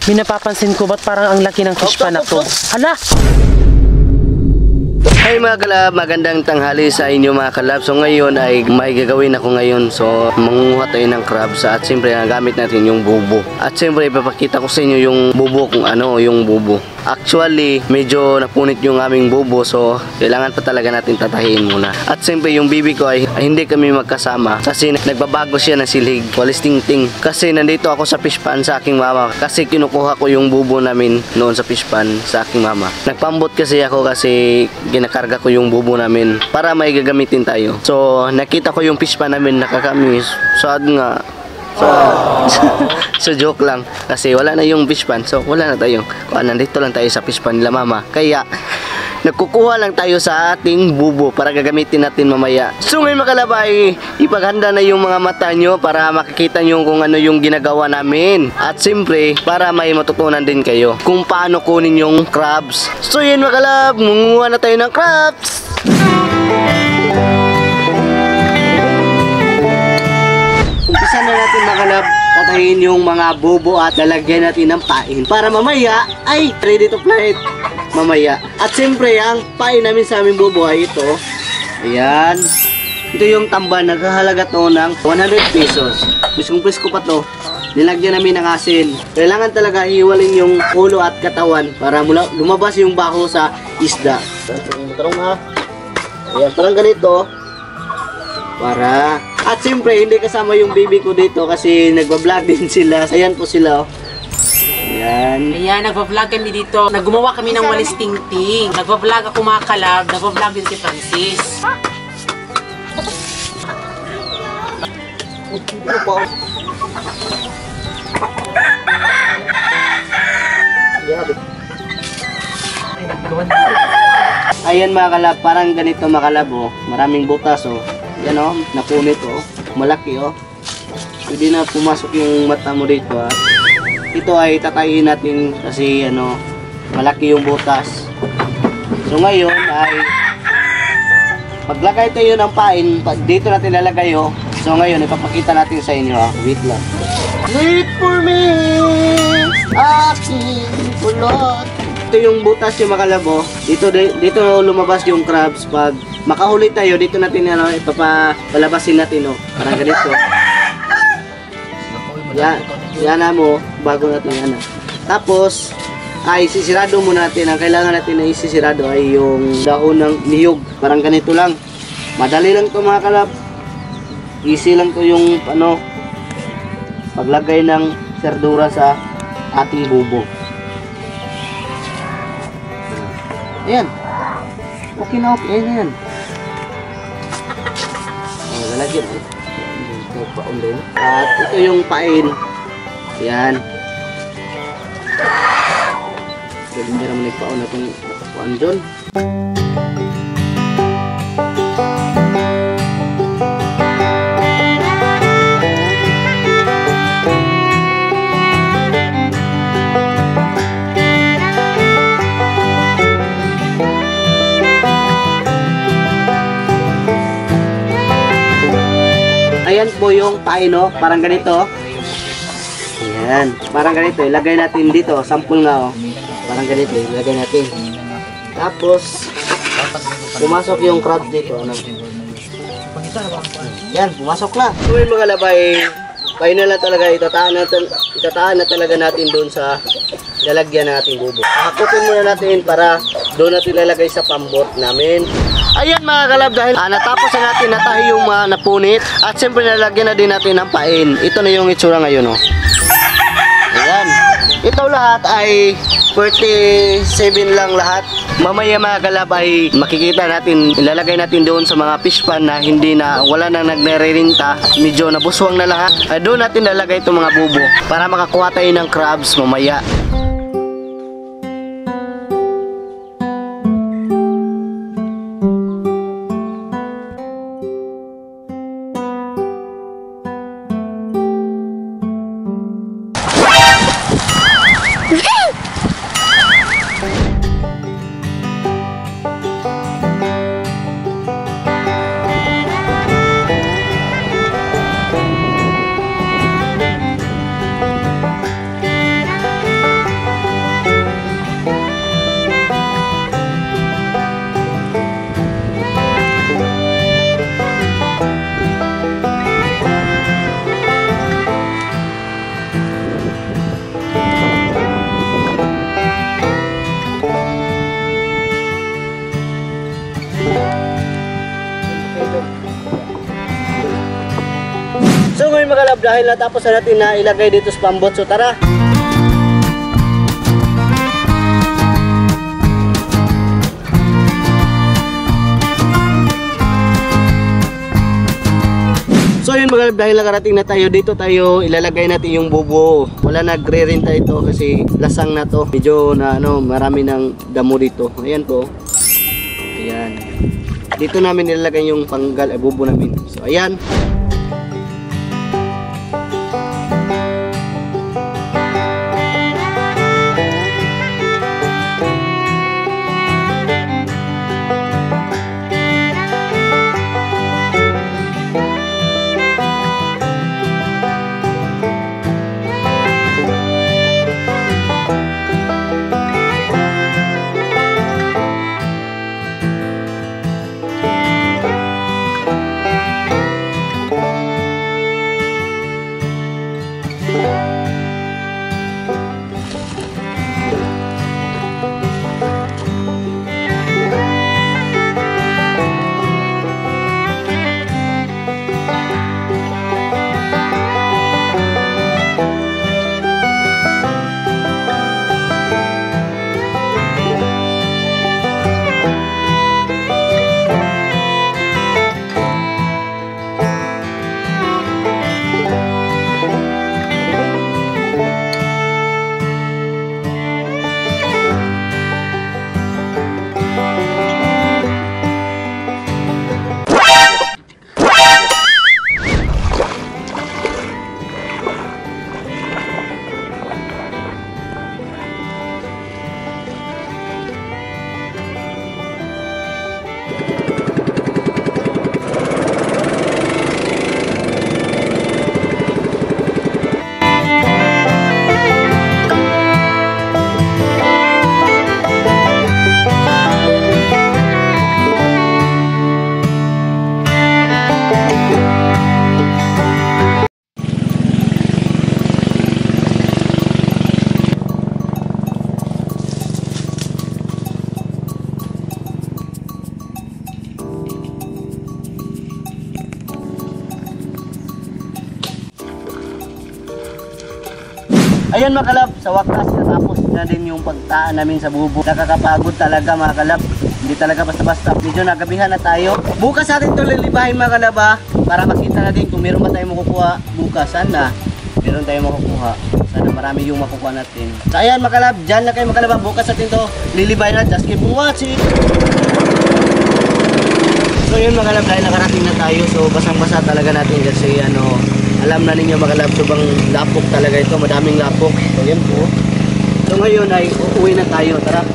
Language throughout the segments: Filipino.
May napapansin ko, ba't parang ang laki ng fish pan na to? Hala! Hey mga kalab, magandang tanghali sa inyo mga kalab. So ngayon ay may gagawin ako ngayon. So mangunguha tayo ng crabs at siyempre gamit natin yung bubo. At siyempre ipapakita ko sa inyo yung bubo kung ano yung bubo. Actually medyo napunit yung aming bubo, so kailangan pa talaga natin tatahiin muna. At siyempre yung bibi ko ay hindi kami magkasama kasi nagbabago siya ng silig. Walis ting-ting. Kasi nandito ako sa fish pan sa aking mama kasi kinukuha ko yung bubo namin noon sa fish pan sa aking mama. Nagpambot kasi ako kasi ginakarga ko yung bubo namin para may gagamitin tayo. So nakita ko yung fish pan namin, nakakamis. Sad nga. So joke lang kasi wala na yung fish pan, so wala na tayong nandito lang tayo sa fish pan nila mama, kaya nagkukuha lang tayo sa ating bubo para gagamitin natin mamaya. So ngayon mga kalabay, ipaghanda na yung mga mata nyo para makikita nyo kung ano yung ginagawa namin at siyempre para may matutunan din kayo kung paano kunin yung crabs. So yun mga kalab, munguha na tayo ng crabs. Umpisa na natin mga kalab, tatahin yung mga bubo at lalagyan natin ng pain para mamaya ay ready to fly mamaya. At siyempre ang pain namin sa aming bubo ay ito. Ayan. Ito yung tamban, nagkahalaga to ng 100 pesos. Piskong-pisko pa to. Nilagyan namin ng asin. Kailangan talaga iwalin yung ulo at katawan para lumabas yung baho sa isda. Tarong ha. Ayan, parang ganito. Para at siyempre hindi kasama yung baby ko dito kasi nagbablog din sila. Ayan po sila oh. Ayan. Ayan, nagbablog kami dito. Naggumawa kami ng walis ting-ting. Nagbablog ako mga kalab. Nagbablog din si Francis. Ayan mga kalab, parang ganito mga kalab oh. Maraming butas oh. Yan o, napunit o, malaki o. Pwede na pumasok yung mata mo dito ha. Ito ay tatayin natin kasi ano, malaki yung butas. So ngayon ay paglagay tayo ng pain, dito natin lalagay o. So ngayon ipapakita natin sa inyo ha. Wait lang. Wait for me, aking kulot. Ito yung butas yung makalabo. Dito lumabas yung crabs. Pag makahuli tayo, dito natin ano, ipapalabasin natin oh. Parang ganito. Yan na mo, bago natin yan. Tapos ay sisirado muna natin. Ang kailangan natin na isisirado ay yung dahon ng niyog. Parang ganito lang. Madali lang to mga kalab. Easy lang to yung ano, paglagay ng serdura sa ating bubo. Ayan. Okay na okay. Ayan. Lalagyan. Ito paon din. At ito yung pain. Ayan. Hindi naman nagpaon na itong paon dyan. Ayan po yung pain no, parang ganito. Ayan, parang ganito. Ilagay natin dito, sample nga oh. Parang ganito, ilagay natin. Tapos pumasok yung crab dito ano. Ayan, pumasok na. So yung mga labay, pain na lang talaga itataan na talaga natin doon sa lalagyan ng ating bubo. Hakutin muna natin para doon natin lalagay sa pambot namin. Ayan mga kalab, dahil natapos na natin natahi yung mga napunit at siyempre nalagyan na din natin ng pain. Ito na yung itsura ngayon oh. Ayan. Ito lahat ay 47 lang lahat. Mamaya mga kalab ay makikita natin, ilalagay natin doon sa mga fish pan na wala nang nagre-rinta, medyo nabuswang na lahat. Doon natin lalagay itong mga bubo para makakuha tayo ng crabs mamaya. dahil natapos na natin na ilagay dito sa pambot. So tara. So yun mga kalab, dahil nakarating na tayo dito, tayo ilalagay natin yung bubo. Wala nagre-renta ito kasi lasang na to. Medyo na marami ng damo dito. Ayan po. Ayan. Dito namin ilalagay yung panggal bubo namin. So ayan. Ayan mga kalab, sa wakas natapos na din yung pagtaan namin sa bubo. Nakakapagod talaga mga kalab. Hindi talaga basta-basta. Medyo nagabihan na tayo. Bukas natin ito lilibahin mga kalab ha, para makita natin kung meron ba tayong makukuha bukas. Sana meron tayong makukuha. Sana marami yung makukuha natin. So ayan mga kalab, dyan na kayo mga kalab. Bukas natin ito lilibahin na. Just keep watching. So yun mga kalab, dahil nakarating na tayo. So basang-basa talaga natin kasi alam na ninyo mga kalab, subang lapok talaga ito, madaming lapok. So yan po. So ngayon ay uuwi na tayo, tara.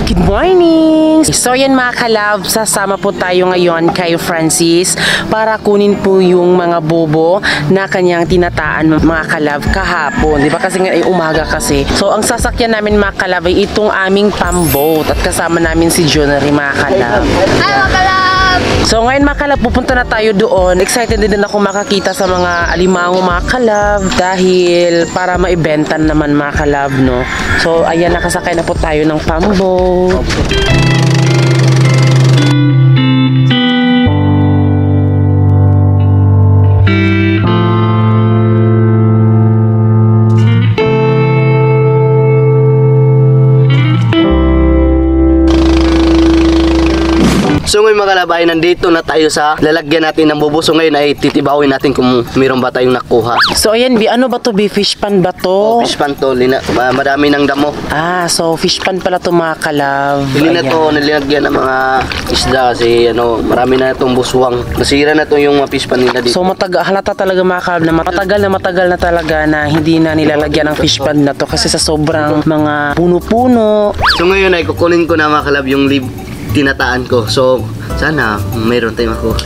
Good morning! So yan mga kalab, sasama po tayo ngayon kay Francis para kunin po yung mga bobo na kanyang tinataan mga kalab kahapon. Di ba kasi ngayon ay umaga kasi. So ang sasakyan namin mga kalab ay itong aming pamboat at kasama namin si Junary mga kalab. Hi mga kalab! So ngayon mga kalab, pupunta na tayo doon. Excited din ako makakita sa mga alimango mga kalab dahil para maibentan naman mga kalab, no? So ayan, nakasakay na po tayo ng pamboat. So ngayon mga kalab ay nandito na tayo sa lalagyan natin ng bubo. So ngayon ay titibawin natin kung mayroon ba tayong nakuha. So ayan Bi, ano ba to Bi? Fish pan ba to? Fish pan to, madami ng damo. So fish pan pala to mga kalab. Hindi na Ayan. to nilagyan ng mga isda kasi marami na itong buswang. Nasira na to yung mga fish pan nila dito. So halata talaga mga kalab na matagal na talaga na hindi na nilalagyan ng fish pan na to kasi sa sobrang mga puno-puno. So ngayon ay kukunin ko na mga kalab yung tinataan ko. So sana mayroon tayong makuha.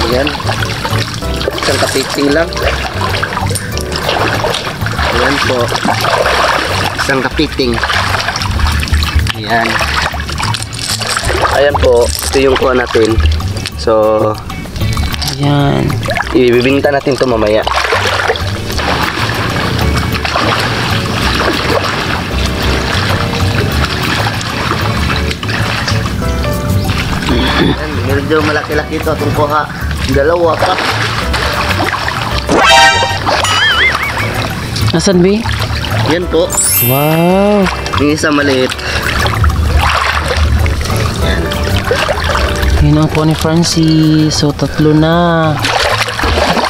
Ayan. Isang kapiting lang. Ayan po. Isang kapiting. Ayan. Ayan po. Ito yung kuha natin. So, Ayan. ibibinta natin to mamaya. Ayan, medyo malaki-laki ito itong kuha. Dalawa pa. Nasaan Bi? Yan po. Wow. Yung isa maliit. Yun ang po ni Francis. So, 3 na.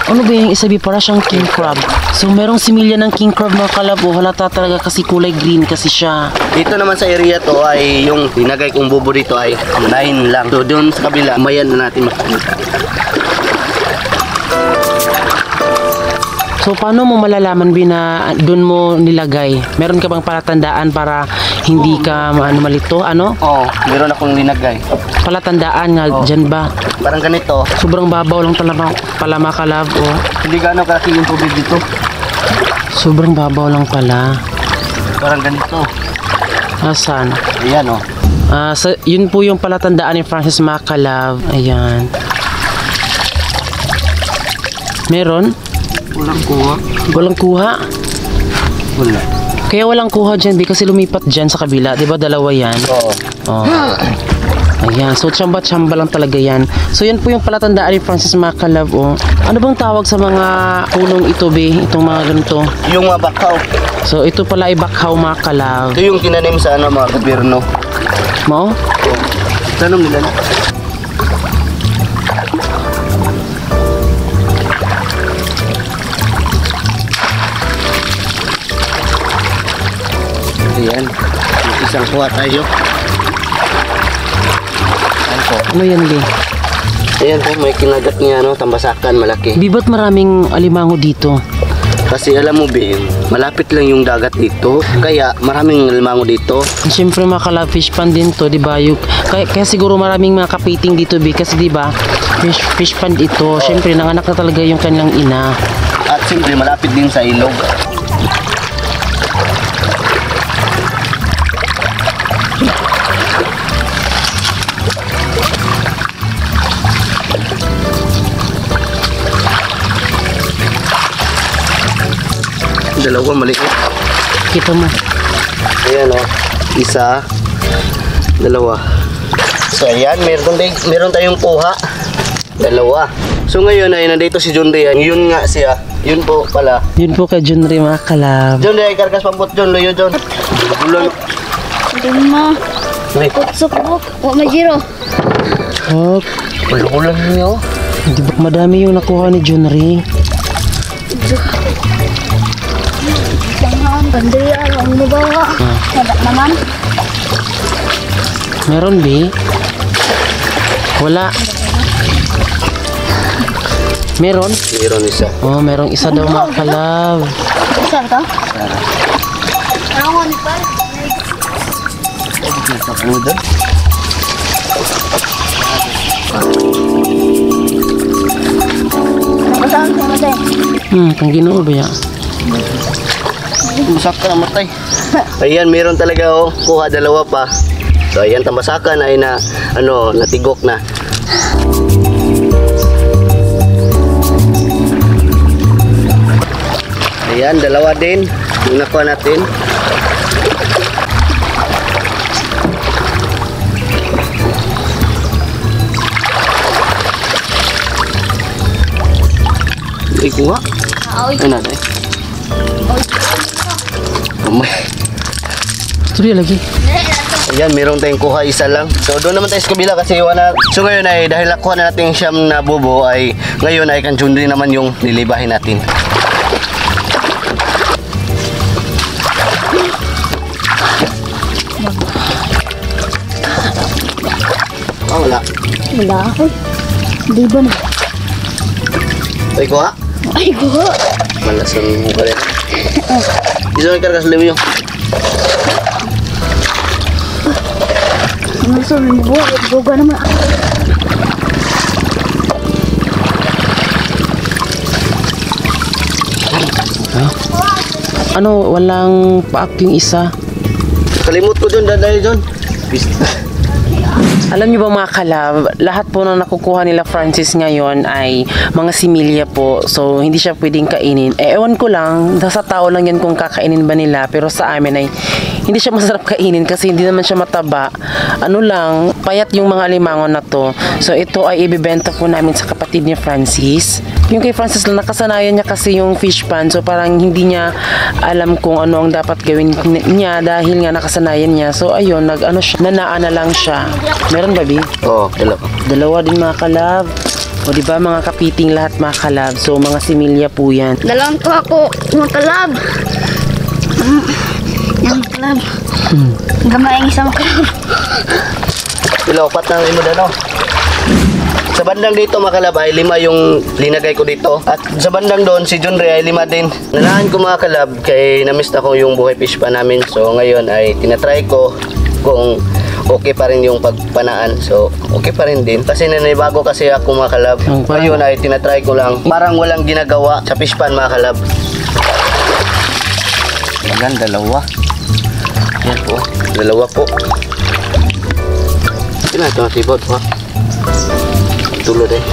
Ano ba yung isa Bi? Para siyang king crab. So, merong similya ng king crab mga kalab. Halata talaga kasi kulay green kasi siya. Dito naman sa area to ay yung tinagay kong bubo dito ay 9 lang. So doon sa kabila, mayan na natin makikita. So, paano mo malalaman Bi na doon mo nilagay? Meron ka bang palatandaan para hindi ka malito? Ano? Oo, meron akong linagay. Palatandaan nga dyan ba? Parang ganito. Sobrang babaw lang pala mga kalab. Oh. Hindi gaano kalaki yung tubig dito. Sobrang babaw lang pala. Parang ganito. Asan? Ayan oh. Yun po yung palatandaan ni Francis mga kalab. Ayan. Meron? Walang kuha. Walang kuha? Wala. Kaya walang kuha dyan, kasi lumipat dyan sa kabila. Diba dalawa yan? Oo. Oh. Ayan, so tsamba-tsamba lang talaga yan. So yan po yung palatandaan ni Francis mga kalab. Oh. Ano bang tawag sa mga punong ito, Bi? Itong mga ganito? Yung mga bakaw. So ito pala ay bakhaw mga kalab. Ito yung tinanim sa mga gobyerno. Mo? Tanong nila na. Ayan. Isang kuha tayo. Ayan po. Ano yan, Bi? Ayan po, may kinagat niya, tambasakan, malaki. Bi, ba't maraming alimango dito? Kasi alam mo, Bing, malapit lang yung dagat dito. Kaya maraming limango dito. Siyempre mga kalab, fish pan din to, di ba? Kaya siguro maraming mga kapiting dito, Bi, kasi di ba? Fish pan ito. Siyempre, nanganak na talaga yung kanilang ina. At siyempre, malapit din sa ilog. Dalawa maliit. Kita mo. Ayan o. Isa. Dalawa. So ayan, meron tayong kuha. Dalawa. So ngayon ay nandito si John Day. Yun nga siya. Yun po pala. Yun po kay John Ray mga kalab. John Day, karkas pampot John. Loyo John. Bulan. Lima. Ay, Kutsuk po. O, majiro. Oh, bulan niyo. di ba madami yung nakuha ni John Ray? Tangan, bandaya, ang mabawa. Wala naman. Meron, Bi? Wala. Meron? Meron isa. Oh, merong isa daw mga kalab. Isa ka? Angon pa. Ano doon? Nabasahan ko natin. Kang Ginoo ba yan? Masak ka namatay. Ayan, meron talaga oh. Kuha dalawa pa. So ayan, tambasakan ay natigok na. Ayan, dalawa din. Yung nakuha natin. Ay, kuha. Aoy. Ay, naday. Kamay. Tuloy lagi. Ayan, meron tayong kuha, isa lang. So, doon naman tayo sa kabila kasi wala. So, ngayon ay dahil nakuha na natin yung siyam na bubo ay ngayon ay kanjundri naman yung nilibahin natin. Ah, wala. Wala ako. Di ba na? Ay, kuha. Ay, go. Malas ang mukha rin. Isa may kargas liwi yung. Ano sa mga buwa? Buwa naman ako. Ano, walang paak yung isa. Kalimut ko dun, dahil dun. Alam niyo ba mga kalab, lahat po na nakukuha nila Francis ngayon ay mga similya po. So, hindi siya pwedeng kainin. Ewan ko lang, sa tao lang yan kung kakainin ba nila. Pero sa amin ay hindi siya masarap kainin kasi hindi naman siya mataba. Ano lang, payat yung mga alimangon na to. So, ito ay ibibenta po namin sa kapatid ni Francis. Yung kay Francis lang, nakasanayan niya kasi yung fish pan. So, parang hindi niya alam kung ano ang dapat gawin niya dahil nga nakasanayan niya. So, ayun, nanaan na lang siya. Meron ba, Bi? Oo, dalawa. Dalawa din mga kalab. O di ba mga kapiting lahat mga kalab. So mga similya po yan. Dalawang ko ako, mga kalab. Yung kalab. Gamay ang isang kalab. Pilopat na rin mo dano. Sa bandang dito mga kalab ay 5 yung linagay ko dito. At sa bandang doon si John Ray ay 5 din. Nanahan ko mga kalab kay na-miss na ko yung buhay fish pa namin. So ngayon ay tinatry ko kung okay pa rin yung pagpanaan. So, okay pa rin din. Kasi nanibago kasi ako mga kalab. Ngayon ay tinatry ko lang. Parang walang ginagawa sa fish pan mga kalab. Ayan, dalawa. Ayan po. Dalawa po. Ito na, ito na tibod po. Tulad eh.